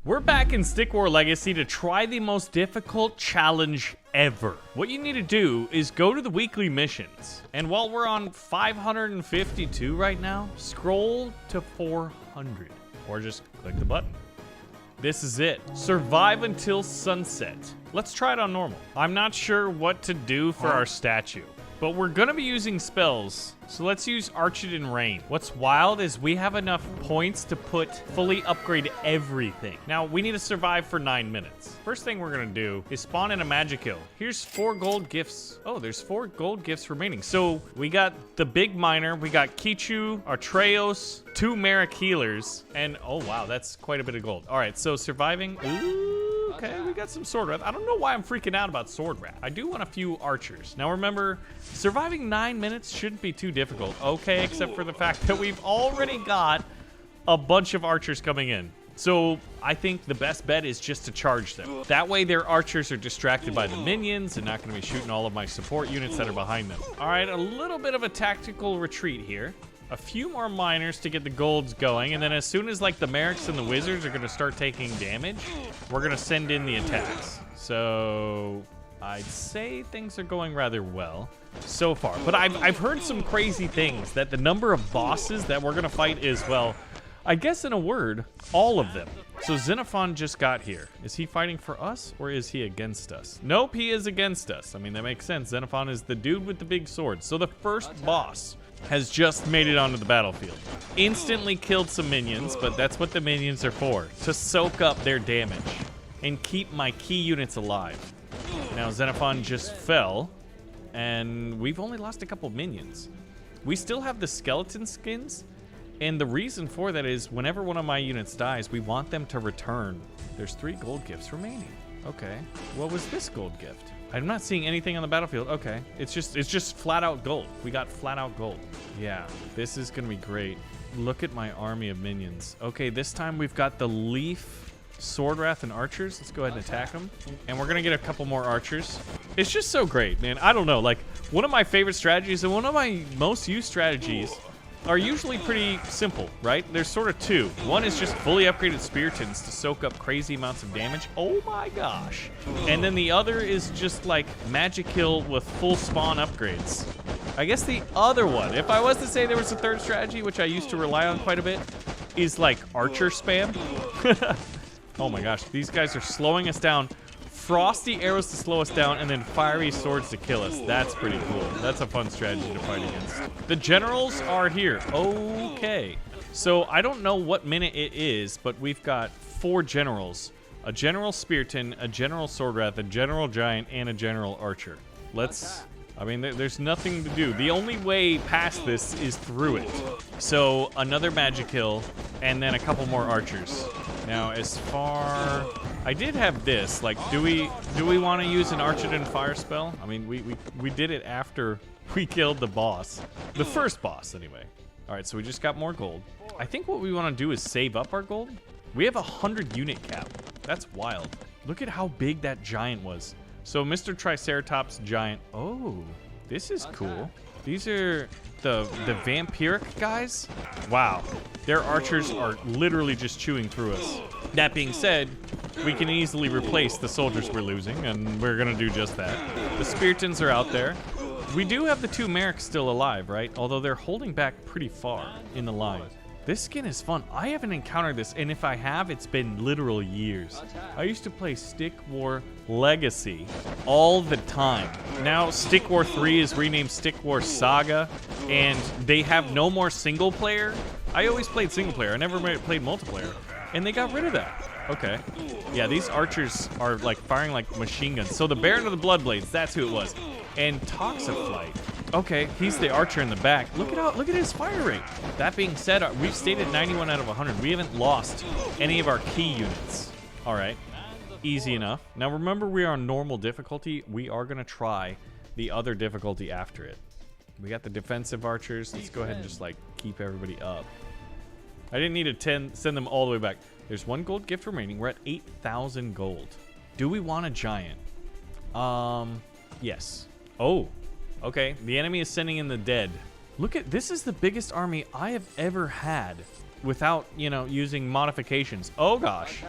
We're back in Stick War Legacy to try the most difficult challenge ever. What you need to do is go to the weekly missions. And while we're on 552 right now, scroll to 400. Or just click the button. This is it. Survive until sunset. Let's try it on normal. I'm not sure what to do for our statue, but we're gonna be using spells. So let's use Arch It in Rain. What's wild is we have enough points to fully upgrade everything. Now we need to survive for 9 minutes. First thing we're gonna do is spawn in a magic hill. Here's 4 gold gifts. Oh, there's 4 gold gifts remaining. So we got the big miner, we got Kichu, Artreos, 2 Merrick healers, and oh wow, that's quite a bit of gold. All right, so surviving. Ooh. Okay, we got some sword wrath. I don't know why I'm freaking out about sword wrath. I do want a few archers. Now remember, surviving 9 minutes shouldn't be too difficult. Okay, except for the fact that we've already got a bunch of archers coming in. So I think the best bet is just to charge them. That way their archers are distracted by the minions and not gonna be shooting all of my support units that are behind them. All right, a little bit of a tactical retreat here. A few more miners to get the golds going, and then as soon as like the Merricks and the wizards are gonna start taking damage, we're gonna send in the attacks. So I'd say things are going rather well so far. But I've heard some crazy things that the number of bosses that we're gonna fight is, well, I guess in a word, all of them. So Xenophon just got here. Is he fighting for us or is he against us? Nope, he is against us. I mean, that makes sense. Xenophon is the dude with the big sword. So the first boss has just made it onto the battlefield. Instantly killed some minions, but that's what the minions are for, to soak up their damage and keep my key units alive. Now Xenophon just fell, and we've only lost a couple minions. We still have the skeleton skins, and the reason for that is whenever one of my units dies, we want them to return. There's 3 gold gifts remaining. Okay, what was this gold gift? I'm not seeing anything on the battlefield. Okay, it's just flat out gold. We got flat out gold. Yeah, this is gonna be great. Look at my army of minions. Okay, this time we've got the Leaf, Sword Wrath, and archers. Let's go ahead and attack them. And we're gonna get a couple more archers. It's just so great, man. I don't know, like one of my favorite strategies and one of my most used strategies are usually pretty simple, right? There's sort of 2. One is just fully upgraded Spiritons to soak up crazy amounts of damage. Oh my gosh. And then the other is just like Magic Hill with full spawn upgrades. I guess the other one, if I was to say there was a third strategy, which I used to rely on quite a bit, is like Archer spam. Oh my gosh, these guys are slowing us down. Frosty arrows to slow us down, and then fiery swords to kill us. That's pretty cool. That's a fun strategy to fight against. The generals are here. Okay. So I don't know what minute it is, but we've got 4 generals. A general Spearton, a general Sword Wrath, a general Giant, and a general Archer. I mean, there's nothing to do. The only way past this is through it. So another Magic Hill, and then a couple more archers. Now, as far... I did have this. Like, do we want to use an Arch It and Fire spell? I mean, we did it after we killed the boss. The first boss, anyway. All right, so we just got more gold. I think what we want to do is save up our gold. We have a 100 unit cap. That's wild. Look at how big that giant was. So Mr. Triceratops giant. Oh, this is cool. These are the vampiric guys. Wow, their archers are literally just chewing through us. That being said, we can easily replace the soldiers we're losing, and we're gonna do just that. The Spiritons are out there. We do have the 2 Merricks still alive, right? Although they're holding back pretty far in the line. This skin is fun. I haven't encountered this, and if I have, it's been literal years. I used to play Stick War Legacy all the time. Now Stick War 3 is renamed Stick War Saga, and they have no more single player. I always played single player. I never played multiplayer, and they got rid of that. Okay. Yeah, these archers are like firing like machine guns. So the Baron of the Bloodblades, that's who it was. And Toxiflight. Okay, he's the archer in the back. Look at his fire rate. That being said, we've stayed at 91 out of 100. We haven't lost any of our key units. All right, easy enough. Now remember, we are on normal difficulty. We are gonna try the other difficulty after it. We got the defensive archers. Let's go ahead and just like keep everybody up. I didn't need to send them all the way back. There's 1 gold gift remaining. We're at 8,000 gold. Do we want a giant? Yes. Oh. Okay, the enemy is sending in the dead. Look at, this is the biggest army I have ever had without, you know, using modifications. Oh gosh.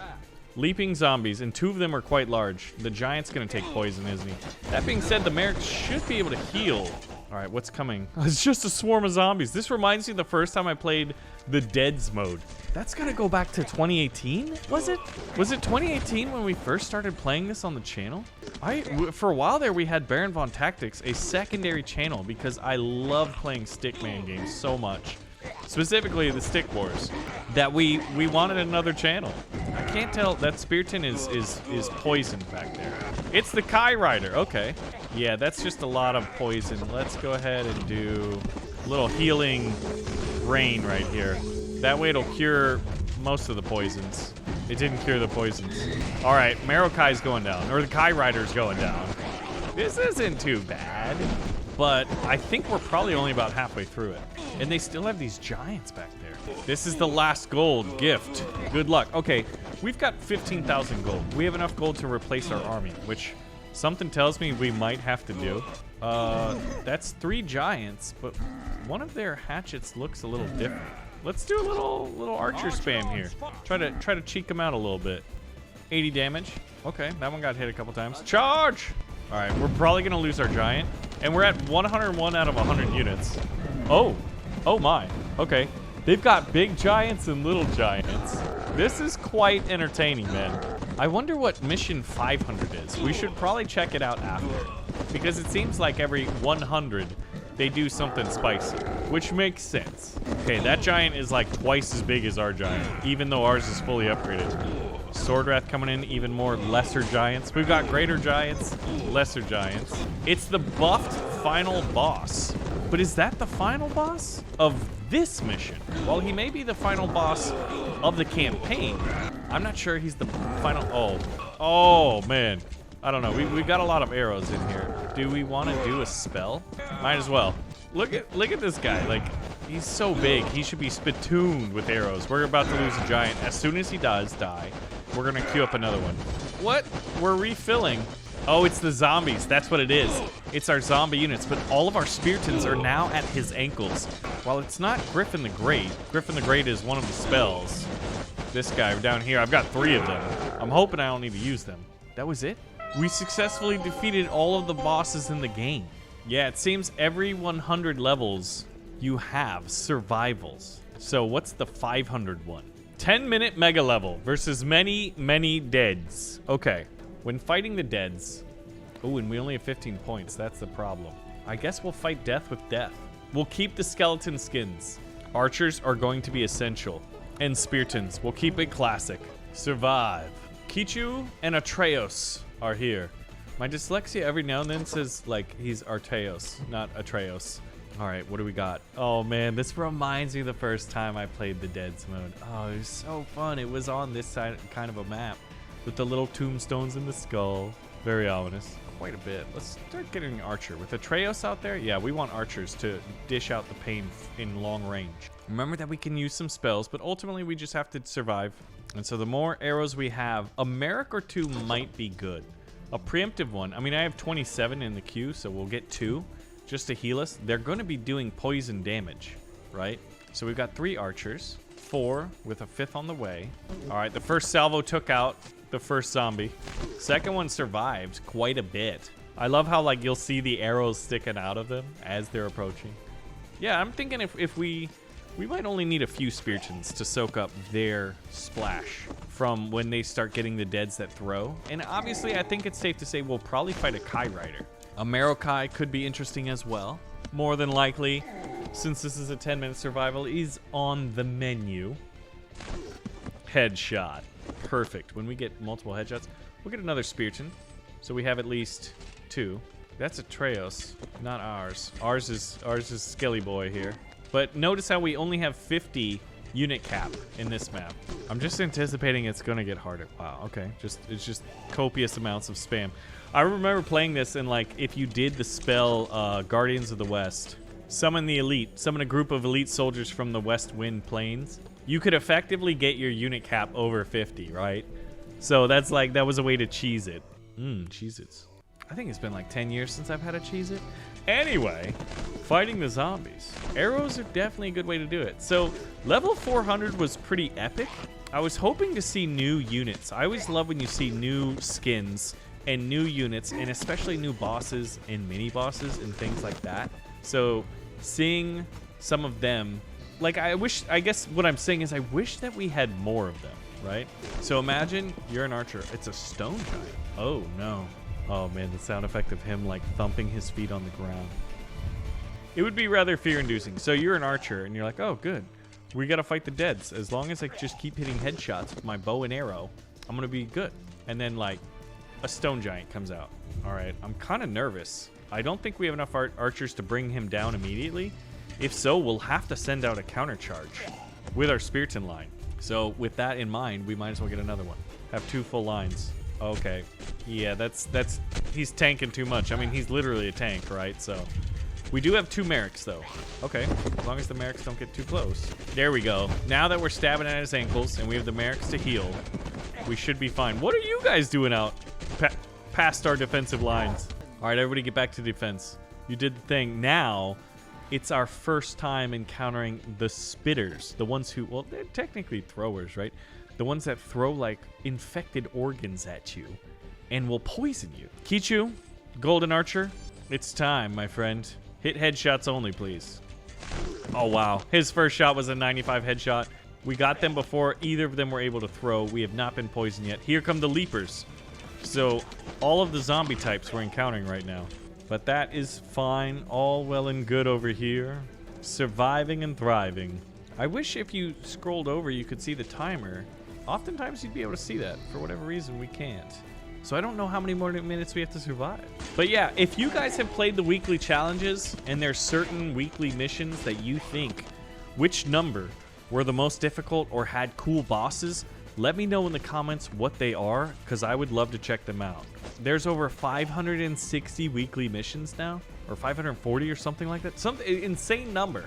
Leaping zombies, and 2 of them are quite large. The giant's gonna take poison, isn't he? That being said, the Merrick should be able to heal. All right, what's coming? It's just a swarm of zombies. This reminds me of the first time I played the Deads mode. That's gotta go back to 2018, was it? Was it 2018 when we first started playing this on the channel? For a while there, we had BaronVonTactics, a secondary channel, because I love playing stickman games so much. Specifically the Stick Wars, that we wanted another channel. I can't tell, that Spearton is poisoned back there. It's the Kai Rider, okay. Yeah, that's just a lot of poison. Let's go ahead and do a little healing rain right here. That way it'll cure most of the poisons. It didn't cure the poisons. All right, Marokai's going down, or the Kai Rider's going down. This isn't too bad, but I think we're probably only about halfway through it. And they still have these giants back there. This is the last gold gift. Good luck. Okay, we've got 15,000 gold. We have enough gold to replace our army, which something tells me we might have to do. That's 3 giants, but one of their hatchets looks a little different. Let's do a little archer spam here. Try to cheek them out a little bit. 80 damage. Okay, that one got hit a couple times. Charge! All right, we're probably gonna lose our giant, and we're at 101 out of 100 units. Oh my. Okay, they've got big giants and little giants. This is quite entertaining, man. I wonder what mission 500 is. We should probably check it out after, because it seems like every 100 they do something spicy, which makes sense. Okay, that giant is like twice as big as our giant, even though ours is fully upgraded. Swordwrath coming in, even more lesser giants. We've got greater giants, lesser giants. It's the buffed final boss. But is that the final boss of this mission? While he may be the final boss of the campaign, I'm not sure he's the final. Oh man. I don't know. We got a lot of arrows in here. Do we want to do a spell? Might as well. Look at this guy. Like, he's so big. He should be spittooned with arrows. We're about to lose a giant. As soon as he does die, we're gonna queue up another one. What? We're refilling. Oh, it's the zombies. That's what it is. It's our zombie units, but all of our Speartons are now at his ankles. While it's not Griffin the Great, Griffin the Great is one of the spells. This guy down here, I've got 3 of them. I'm hoping I don't need to use them. That was it? We successfully defeated all of the bosses in the game. Yeah, it seems every 100 levels you have survivals. So what's the 500 one? 10-minute mega level versus many deads. Okay, when fighting the deads, oh, and we only have 15 points. That's the problem. I guess we'll fight death with death. We'll keep the skeleton skins. Archers are going to be essential. And Speartons, we'll keep it classic. Survive. Kichu and Atreus are here. My dyslexia every now and then says, like, he's Arteos, not Atreus. All right, what do we got? Oh man, this reminds me of the first time I played the Deads mode. Oh, it was so fun. It was on this side kind of a map with the little tombstones in the skull. Very ominous. Quite a bit. Let's start getting an archer. With Atreus out there, yeah, we want archers to dish out the pain in long range. Remember that we can use some spells, but ultimately we just have to survive. And so the more arrows we have, a Merrick or 2 might be good. A preemptive one, I mean, I have 27 in the queue, so we'll get 2 just to heal us. They're going to be doing poison damage, right? So we've got 3 archers, 4 with a 5th on the way. All right, the first salvo took out the first zombie. Second one survived quite a bit. I love how, like, you'll see the arrows sticking out of them as they're approaching. Yeah, I'm thinking if we might only need a few Speartons to soak up their splash from when they start getting the deads that throw. And obviously, I think it's safe to say we'll probably fight a Kai Rider. A Marokai could be interesting as well. More than likely, since this is a 10-minute survival, is on the menu. Headshot. Perfect. When we get multiple headshots, we'll get another Spearton. So we have at least 2. That's Atreus, not ours. Ours is Skelly Boy here. But notice how we only have 50 unit cap in this map. I'm just anticipating it's gonna get harder. Wow, okay. It's just copious amounts of spam. I remember playing this and, like, if you did the spell Guardians of the West, summon a group of elite soldiers from the West Wind Plains, you could effectively get your unit cap over 50, right? So that's like, that was a way to cheese it. Cheez-Its. I think it's been like 10 years since I've had a Cheez-It. Anyway, fighting the zombies. Arrows are definitely a good way to do it. So level 400 was pretty epic. I was hoping to see new units. I always love when you see new skins and new units, and especially new bosses and mini bosses and things like that. So seeing some of them, like I guess what I'm saying is I wish that we had more of them, right? So imagine you're an archer. It's a stone giant. Oh no. Oh man, the sound effect of him like thumping his feet on the ground. It would be rather fear-inducing. So you're an archer and you're like, oh good. We gotta fight the deads. As long as I just keep hitting headshots with my bow and arrow, I'm gonna be good. And then like a stone giant comes out. All right, I'm kind of nervous. I don't think we have enough archers to bring him down immediately. If so, we'll have to send out a counter charge with our Spiriton line. So with that in mind, we might as well get another one. Have 2 full lines. Okay. Yeah, he's tanking too much. I mean, he's literally a tank, right? So we do have 2 Merrics though. Okay, as long as the Merrics don't get too close. There we go. Now that we're stabbing at his ankles and we have the Merrics to heal, we should be fine. What are you guys doing out past our defensive lines? All right, everybody get back to defense. You did the thing. Now it's our first time encountering the spitters, the ones who, well, they're technically throwers, right? The ones that throw like infected organs at you and will poison you. Kichu, Golden Archer, it's time, my friend. Hit headshots only, please. Oh, wow. His first shot was a 95 headshot. We got them before either of them were able to throw. We have not been poisoned yet. Here come the leapers. So all of the zombie types we're encountering right now. But that is fine. All well and good over here. Surviving and thriving. I wish if you scrolled over, you could see the timer. Oftentimes you'd be able to see that. For whatever reason, we can't. So I don't know how many more minutes we have to survive. But yeah, if you guys have played the weekly challenges and there's certain weekly missions that you think which number were the most difficult or had cool bosses, let me know in the comments what they are, because I would love to check them out. There's over 560 weekly missions now, or 540 or something like that. Some insane number.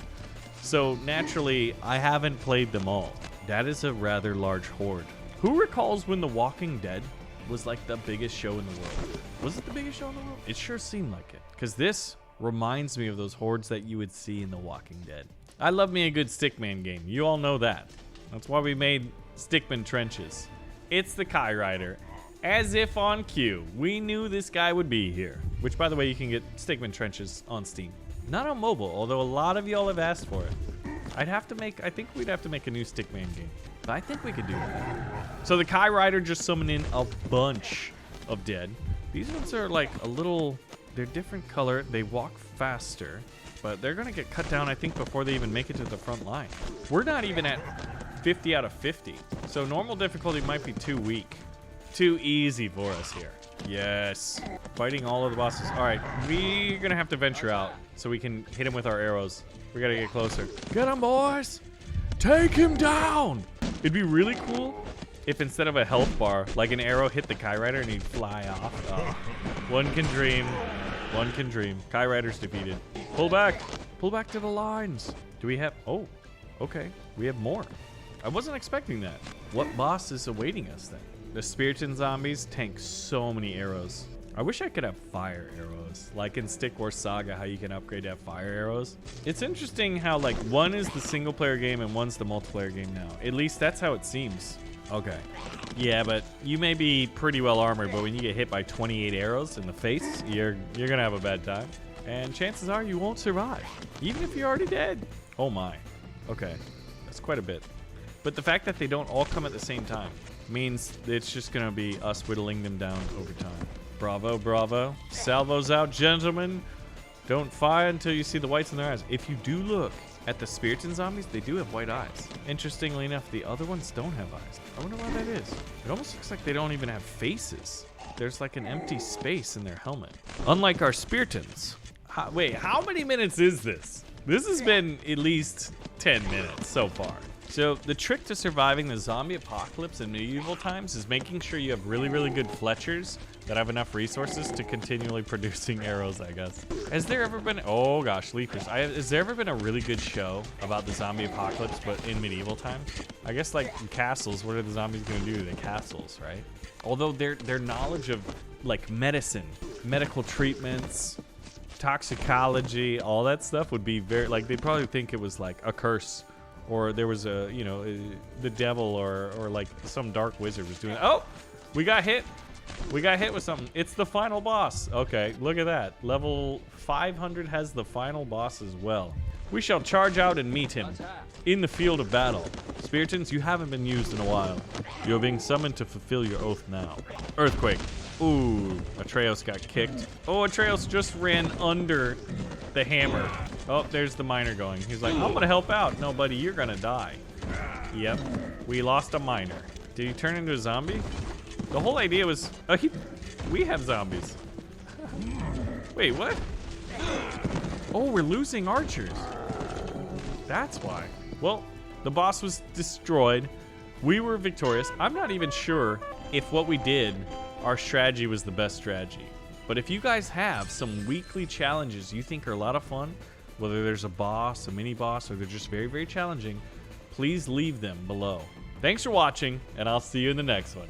So naturally, I haven't played them all. That is a rather large horde. Who recalls when The Walking Dead was like the biggest show in the world? Was it the biggest show in the world? It sure seemed like it. Because this reminds me of those hordes that you would see in The Walking Dead. I love me a good Stickman game. You all know that. That's why we made Stickman Trenches. It's the Kai Rider. As if on cue. We knew this guy would be here. Which, by the way, you can get Stickman Trenches on Steam. Not on mobile, although a lot of y'all have asked for it. I think we'd have to make a new Stickman game. But I think we could do that. So the Kai Rider just summoned in a bunch of dead. These ones are like a little, they're different color. They walk faster, but they're gonna get cut down, I think, before they even make it to the front line. We're not even at 50 out of 50. So normal difficulty might be too weak. Too easy for us here. Yes. Fighting all of the bosses. All right, we're gonna have to venture out so we can hit him with our arrows. We gotta get closer. Get him, boys! Take him down! It'd be really cool if instead of a health bar, like an arrow hit the Kai Rider and he'd fly off. Oh, one can dream. One can dream. Kai Rider's defeated. Pull back. Pull back to the lines. Do we have... Oh, okay. We have more. I wasn't expecting that. What boss is awaiting us then? The Spiriton zombies tank so many arrows. I wish I could have fire arrows, like in Stick War Saga, how you can upgrade to have fire arrows. It's interesting how like one is the single player game and one's the multiplayer game now. At least that's how it seems. Okay. Yeah, but you may be pretty well armored, but when you get hit by 28 arrows in the face, you're gonna have a bad time. And chances are you won't survive, even if you're already dead. Oh my. Okay, that's quite a bit. But the fact that they don't all come at the same time means it's just gonna be us whittling them down over time. Bravo, bravo. Salvos out, gentlemen. Don't fire until you see the whites in their eyes. If you do look at the Spiriton zombies, they do have white eyes. Interestingly enough, the other ones don't have eyes. I wonder why that is. It almost looks like they don't even have faces. There's like an empty space in their helmet. Unlike our Spiritons. Wait, how many minutes is this? This has been at least 10 minutes so far. So the trick to surviving the zombie apocalypse in medieval times is making sure you have really, really good Fletchers that have enough resources to continually producing arrows, I guess. Has there ever been, oh gosh, leapers. Has there ever been a really good show about the zombie apocalypse, but in medieval times? I guess like in castles, what are the zombies gonna do to the castles, right? Although their knowledge of like medicine, medical treatments, toxicology, all that stuff would be very, like they'd probably think it was like a curse or there was a, you know, the devil or like some dark wizard was doing. Oh, we got hit. We got hit with something. It's the final boss. Okay, look at that. Level 500 has the final boss as well. We shall charge out and meet him in the field of battle. Spiritans, you haven't been used in a while. You are being summoned to fulfill your oath now. Earthquake. Ooh, Atreus got kicked. Oh, Atreus just ran under the hammer. Oh, there's the miner going. He's like, I'm gonna help out. No, buddy, you're gonna die. Yep, we lost a miner. Did he turn into a zombie? The whole idea was, we have zombies. Wait, what? Oh, we're losing archers. That's why. Well, the boss was destroyed. We were victorious. I'm not even sure if what we did, our strategy was the best strategy. But if you guys have some weekly challenges you think are a lot of fun, whether there's a boss, a mini boss, or they're just very, very challenging, please leave them below. Thanks for watching, and I'll see you in the next one.